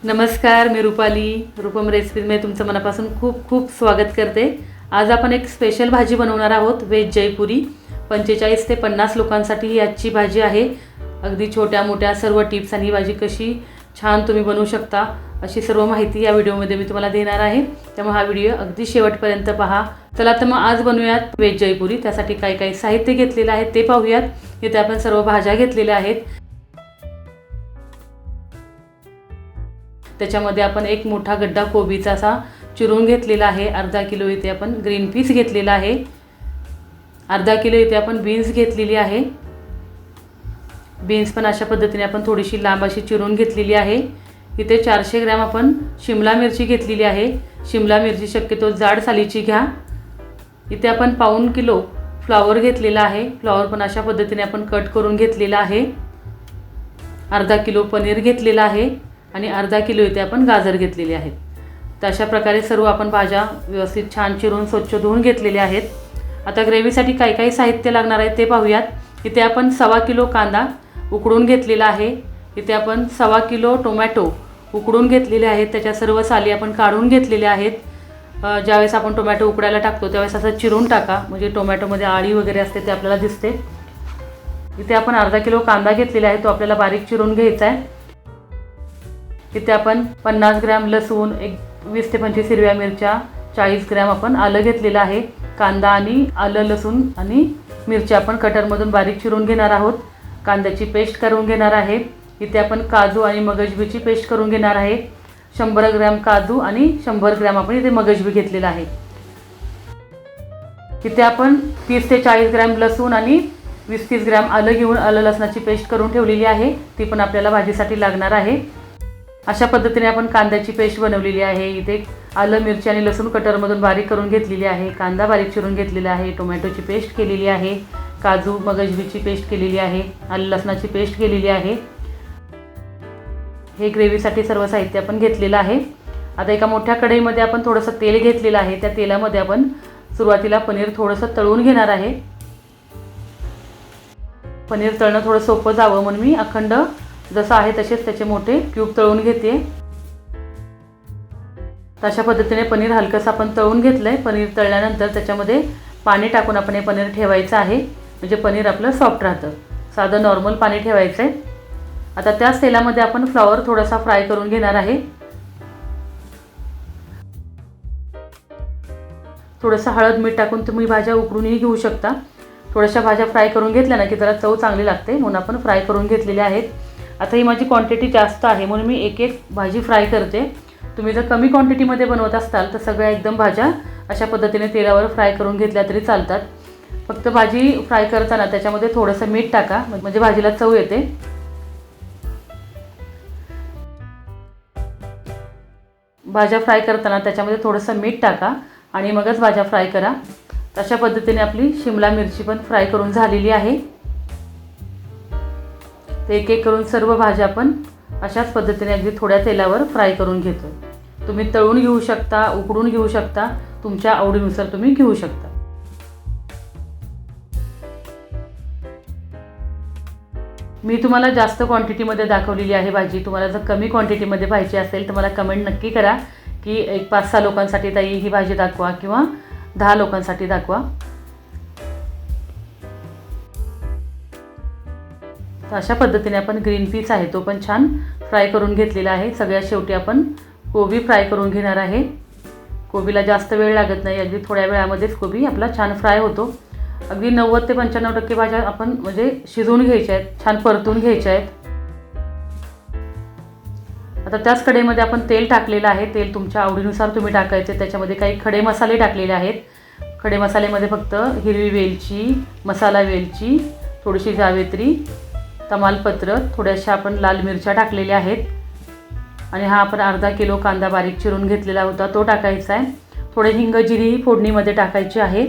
नमस्कार, मी रुपाली रूपम रेसिपीमध्ये तुमचं मनापासून खूप खूप स्वागत करते। आज आपण एक स्पेशल भाजी बनवणार आहोत, व्हेज जयपुरी। 45 ते 50 लोकांसाठी ही आजची भाजी आहे। अगदी छोट्या मोठ्या सर्व टिप्स आणि ही भाजी कशी छान तुम्ही बनवू शकता अशी सर्व माहिती या व्हिडिओमध्ये मी तुम्हाला देणार आहे। त्यामुळे हा व्हिडिओ अगदी शेवटपर्यंत पहा। चला तर मग आज बनवूयात व्हेज जयपुरी। त्यासाठी काय काय साहित्य घेतलेलं आहे ते पाहूयात। इथे आपण सर्व भाज्या घेतलेल्या आहेत। त्याच्यामध्ये आपण एक मोठा गड्डा कोबीचा असा चिरून घेतलेला आहे। अर्धा किलो इथे आपण ग्रीन पीस घेतलेला आहे। अर्धा किलो इथे आपण बीन्स घेतलेली आहे। बीन्स पण अशा पद्धतीने आपण थोडीशी लांब अशी चिरून घेतलेली आहे। इथे 400 ग्रॅम आपण शिमला मिरची घेतलेली आहे। शिमला मिरची शक्यतो जाड सालीची घ्या। इथे आपण पाऊण किलो फ्लावर घेतलेला आहे। फ्लावर पण अशा पद्धतीने आपण कट करून घेतलेला आहे। अर्धा किलो पनीर घेतलेला आहे आणि अर्धा किलो इथे आपण गाजर घेतलेले आहेत। तर अशा प्रकारे सर्व आपण भाज्या व्यवस्थित छान चिरून स्वच्छ धुवून घेतलेल्या आहेत। आता ग्रेव्हीसाठी काय काय साहित्य लागणार आहे ते पाहूयात। इथे आपण 1.25 किलो कांदा उकडून घेतलेला आहे। इथे आपण 1.25 किलो टोमॅटो उकडून घेतलेले आहेत। त्याच्या सर्व साली आपण काढून घेतलेल्या आहेत। ज्यावेळेस आपण टोमॅटो उकडायला टाकतो त्यावेळेस असं चिरून टाका, म्हणजे टोमॅटोमध्ये आळी वगैरे असते ते आपल्याला दिसते। इथे आपण अर्धा किलो कांदा घेतलेला आहे, तो आपल्याला बारीक चिरून घ्यायचा आहे। इथे आपण 50 ग्रॅम लसूण, 20 ते 25 हिरव्या मिरच्या, 40 ग्रॅम आपण आलं घेतलेलं आहे। कांदा आणि आलं, लसूण आणि मिरची आपण कटरमधून बारीक चिरून घेणार आहोत। कांद्याची पेस्ट करून घेणार आहे। इथे आपण काजू आणि मगजबीची पेस्ट करून घेणार आहे। 100 ग्रॅम काजू आणि 100 ग्रॅम आपण इथे मगजबी घेतलेला आहे। इथे आपण 30 ते 40 ग्रॅम लसूण आणि 20-30 ग्रॅम आलं घेऊन आलं लसणाची पेस्ट करून ठेवलेली आहे। ती पण आपल्याला भाजीसाठी लागणार आहे। अशा पद्धतीने आपण कांद्याची पेस्ट बनवलेली आहे। इथे आलं, मिरची आणि लसूण कटरमधून बारीक करून घेतलेली आहे। कांदा बारीक चिरून घेतलेला आहे। टोमॅटोची पेस्ट केलेली आहे। काजू मगजबीची पेस्ट केलेली आहे। आलं लसणाची पेस्ट केलेली आहे। हे ग्रेव्हीसाठी सर्व साहित्य आपण घेतलेलं आहे। आता एका मोठ्या कढईमध्ये आपण थोडंसं तेल घेतलेलं आहे। त्या तेलामध्ये आपण सुरुवातीला पनीर थोडंसं तळून घेणार आहे। पनीर तळणं थोडं सोपं जावं म्हणून मी अखंड जसं आहे तसेच त्याचे मोठे क्यूब तळून घेते। अशा पद्धतीने पनीर हलकंसं आपण तळून घेतलंय। पनीर तळल्यानंतर त्याच्यामध्ये पाणी टाकून आपण हे पनीर ठेवायचं आहे, म्हणजे पनीर आपलं सॉफ्ट राहतं। साधं नॉर्मल पाणी ठेवायचं आहे। आता त्याच तेलामध्ये आपण फ्लावर थोडासा फ्राय करून घेणार आहे। थोडंसं हळद मीठ टाकून तुम्ही भाज्या उकडूनही घेऊ शकता। थोड्याशा भाज्या फ्राय करून घेतल्या ना की जरा चव चांगली लागते, म्हणून आपण फ्राय करून घेतलेल्या आहेत। आता ही माझी क्वांटिटी जास्त आहे म्हणून मी एक भाजी फ्राय करते। तुम्ही जर कमी क्वांटिटीमध्ये बनवत असाल तर सगळ्या एकदम भाज्या अशा पद्धतीने तेलावर फ्राय करून घेतल्या तरी चालतात। फक्त भाजी फ्राय करताना त्याच्यामध्ये थोडंसं मीठ टाका, म्हणजे भाजीला चव येते। भाज्या फ्राय करताना त्याच्यामध्ये थोडंसं मीठ टाका आणि मगच भाज्या फ्राय करा। अशा पद्धतीने आपली शिमला मिरची पण फ्राय करून झालेली आहे। ते एक एक करून सर्व भाज्या आपण अशाच पद्धतीने अगदी थोड्या तेलावर फ्राय करून घेतो। तुम्ही तळून घेऊ शकता, उकडून घेऊ शकता, तुमच्या आवडीनुसार तुम्ही घेऊ शकता। मी तुम्हाला जास्त क्वांटिटीमध्ये दाखवलेली आहे भाजी। तुम्हाला जर कमी क्वांटिटीमध्ये पाहिजे असेल तर मला कमेंट नक्की करा की एक 5-6 लोकांसाठी ताई ही भाजी दाखवा किंवा 10 लोकांसाठी दाखवा। तर अशा पद्धतीने आपण ग्रीन पीस आहे तो पण छान फ्राय करून घेतलेला आहे। सगळ्यात शेवटी आपण कोबी फ्राय करून घेणार आहे। कोबीला जास्त वेळ लागत नाही, अगदी थोड्या वेळामध्येच कोबी आपला छान फ्राय होतो। अगदी 90 ते 95% भाज्या आपण म्हणजे शिजवून घ्यायच्या आहेत, छान परतून घ्यायच्या आहेत। आता त्याच कढईमध्ये आपण तेल टाकलेलं आहे। तेल तुमच्या आवडीनुसार तुम्ही टाकायचे। त्याच्यामध्ये काही खडे मसाले टाकलेले आहेत। खडे मसाल्यामध्ये फक्त हिरवी वेलची, मसाला वेलची, थोडीशी जावेत्री, तमालपत्र, थोड्याशा आपण लाल मिरच्या टाकलेल्या आहेत आणि हा आपण अर्धा किलो कांदा बारीक चिरून घेतलेला होता तो टाकायचा आहे। थोडे हिंग जिरी फोडणीमध्ये टाकायची आहे।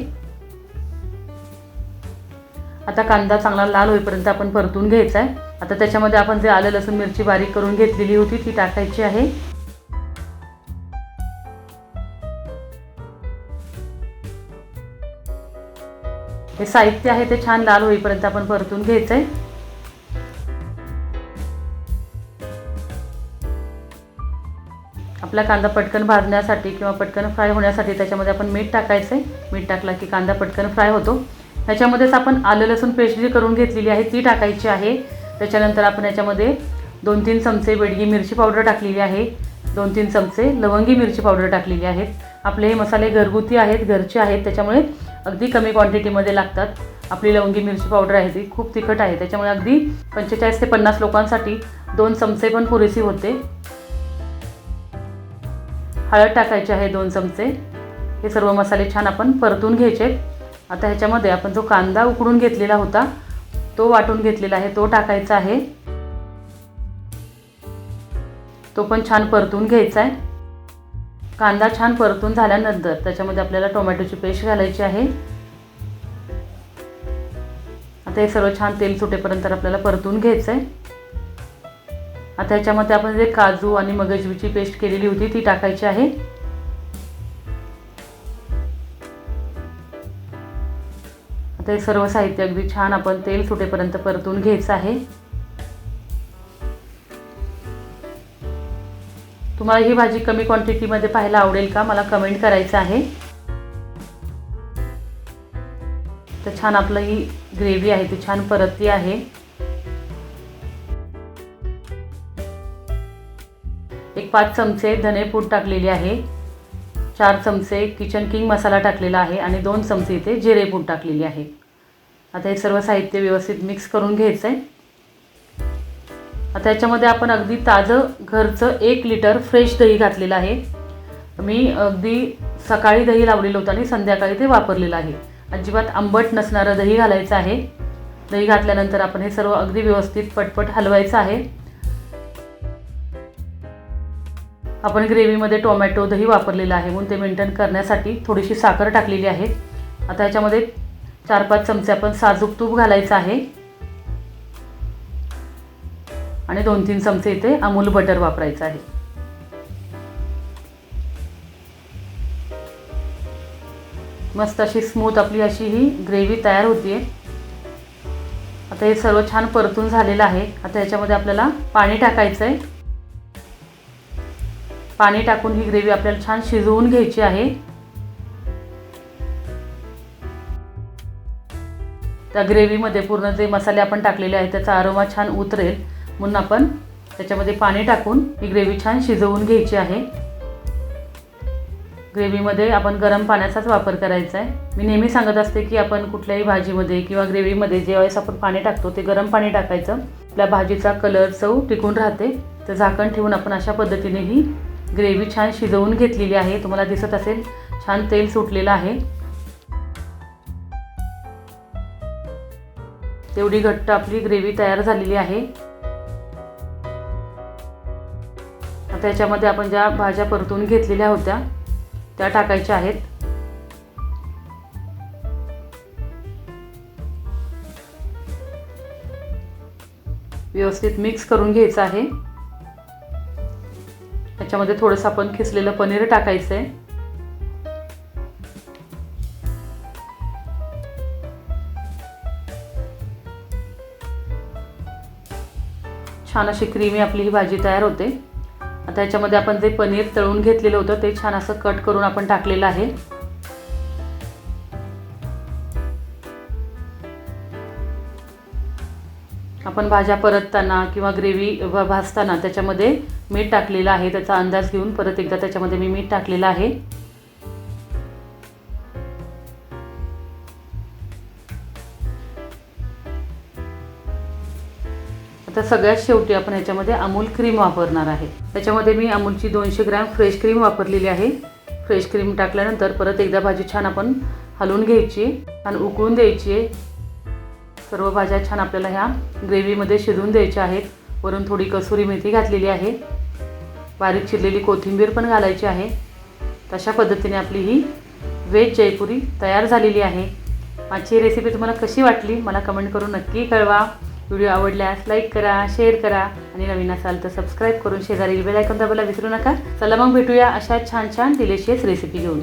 आता कांदा चांगला लाल होईपर्यंत आपण परतून घ्यायचा आहे। आता त्याच्यामध्ये आपण जे आलं लसूण मिरची बारीक करून घेतलेली होती ती टाकायची आहे। हे साहित्य आहे ते छान लाल होईपर्यंत आपण परतून घ्यायचं आहे। आपला कांदा पटकन भाजण्यासाठी किंवा पटकन फ्राय होण्यासाठी त्याच्यामध्ये आपण मीठ टाकायचं आहे. मीठ टाकला की कांदा पटकन फ्राय होतो. ह्याच्यामध्येच आपण आलं लसूण पेस्ट जी करून घेतलेली आहे ती टाकायची आहे. त्याच्यानंतर आपण याच्यामध्ये 2-3 चमचे बेडगी मिरची पावडर टाकलेली आहे. 2-3 चमचे लवंगी मिरची पावडर टाकलेली आहेत. आपले हे मसाले घरगुती आहेत, घरचे आहेत, त्याच्यामुळे अगदी कमी क्वांटिटीमध्ये लागतात. आपली लवंगी मिरची पावडर आहे ती खूप तिखट आहे, त्याच्यामुळे अगदी 45 ते 50 लोकांसाठी 2 चमचे पण पुरेशी होते. हळद टाकायची आहे 2 चमचे. हे सर्व मसाले छान आपण परतून घ्यायचे. आता ह्याच्यामध्ये आपण जो कांदा उकडून घेतलेला होता तो वाटून घेतलेला आहे तो टाकायचा आहे. तो पण छान परतून घ्यायचा आहे. कांदा छान परतून झाल्यानंतर त्याच्यामध्ये आपल्याला टोमॅटोची पेस्ट घालायची आहे. आता हे सर्व छान तेल सुटेपर्यंत आपल्याला परतून घ्यायचं आहे. आता ह्याच्यामध्ये आपण जे काजू आणि मगजची पेस्ट केलेली होती ती टाकायची आहे. आता हे सर्व साहित्य अगदी छान आपण तेल सुटेपर्यंत परतून घ्यायचं आहे. तुम्हाला ही भाजी कमी क्वांटिटीमध्ये पाहायला आवडेल का, मला कमेंट करायचं आहे. तर छान आपलं ही ग्रेव्ही आहे ती छान परतली आहे. एक 5 चमचे धनेपूड टाकलेली आहे. 4 चमचे किचन किंग मसाला टाकलेला आहे आणि 2 चमचे इथे जिरेपूड टाकलेली आहे. आता हे सर्व साहित्य व्यवस्थित मिक्स करून घ्यायचं आहे. आता याच्यामध्ये आपण अगदी ताजं घरचं 1 लिटर फ्रेश दही घातलेलं आहे. मी अगदी सकाळी दही लावलेलं होतं आणि संध्याकाळी ते वापरलेलं आहे. अजिबात आंबट नसणारं दही घालायचं आहे. दही घातल्यानंतर आपण हे सर्व अगदी व्यवस्थित पटपट हलवायचं आहे. आपण ग्रेव्हीमध्ये टोमॅटो दही वापरलेलं आहे म्हणून ते मेंटेन करण्यासाठी थोडीशी साखर टाकलेली आहे. आता ह्याच्यामध्ये 4-5 चमचे आपण साजूक तूप घालायचं आहे आणि 2-3 चमचे इथे अमूल बटर वापरायचं आहे. मस्त अशी स्मूथ आपली अशी ही ग्रेव्ही तयार होती आहे. आता हे सर्व छान परतून झालेलं आहे. आता ह्याच्यामध्ये आपल्याला पाणी टाकायचं आहे. पाणी टाकून ही ग्रेव्ही आपल्याला छान शिजवून घ्यायची आहे. त्या ग्रेव्हीमध्ये पूर्ण जे मसाले आपण टाकलेले आहेत त्याचा अरोमा छान उतरेल म्हणून आपण त्याच्यामध्ये पाणी टाकून ही ग्रेव्ही छान शिजवून घ्यायची आहे. ग्रेव्हीमध्ये आपण गरम पाण्याचाच वापर करायचा आहे. मी नेहमी सांगत असते की आपण कुठल्याही भाजीमध्ये किंवा ग्रेव्हीमध्ये ज्यावेळेस आपण पाणी टाकतो ते गरम पाणी टाकायचं. आपल्या भाजीचा कलर चव टिकून राहते. तर झाकण ठेवून आपण अशा पद्धतीने ही ग्रेव्ही छान शिजवून घेतलेली आहे. तुम्हाला दिसत असेल छान तेल सुटलेलं आहे. तेवढी घट्ट आपली ग्रेव्ही तयार झालेली आहे. आता याच्यामध्ये आपण ज्या भाज्या परतून घेतलेल्या होत्या त्या टाकायच्या आहेत. व्यवस्थित मिक्स करून घ्यायचं आहे. याच्यामध्ये थोडंसं आपण खिसलेलं पनीर टाकायचं आहे. छान अशी क्रीमी आपली ही भाजी तयार होते. आता याच्यामध्ये आपण जे पनीर तळून घेतलेलं होतं ते छान असं कट करून आपण टाकलेलं आहे. आपण भाज्या परतताना किंवा ग्रेव्ही भाजताना त्याच्यामध्ये मीठ टाकलेलं आहे. त्याचा अंदाज घेऊन परत एकदा त्याच्यामध्ये मी मीठ टाकलेलं आहे. आता सगळ्यात शेवटी आपण ह्याच्यामध्ये अमूल क्रीम वापरणार आहे. त्याच्यामध्ये मी अमूलची 200 ग्रॅम फ्रेश क्रीम वापरलेली आहे. फ्रेश क्रीम टाकल्यानंतर परत एकदा भाजी छान आपण हलवून घ्यायची आणि उकळून द्यायची आहे. सर्व भाज्या छान आपल्याला ह्या ग्रेव्हीमध्ये शिजवून द्यायच्या आहेत. वरून थोडी कसुरी मेथी घातलेली आहे. बारीक चिरलेली कोथिंबीर पण घालायची आहे. तशा पद्धतीने आपली ही व्हेज जयपुरी तयार झालेली आहे. माझी रेसिपी तुम्हाला कशी वाटली मला कमेंट करून नक्की कळवा. व्हिडिओ आवडल्यास लाईक करा, शेअर करा आणि नवीन असाल तर सबस्क्राईब करून शेजारील बेल आयकॉन दाबायला विसरू नका. चला मग भेटूया अशा छान छान डिलिशियस रेसिपी घेऊन.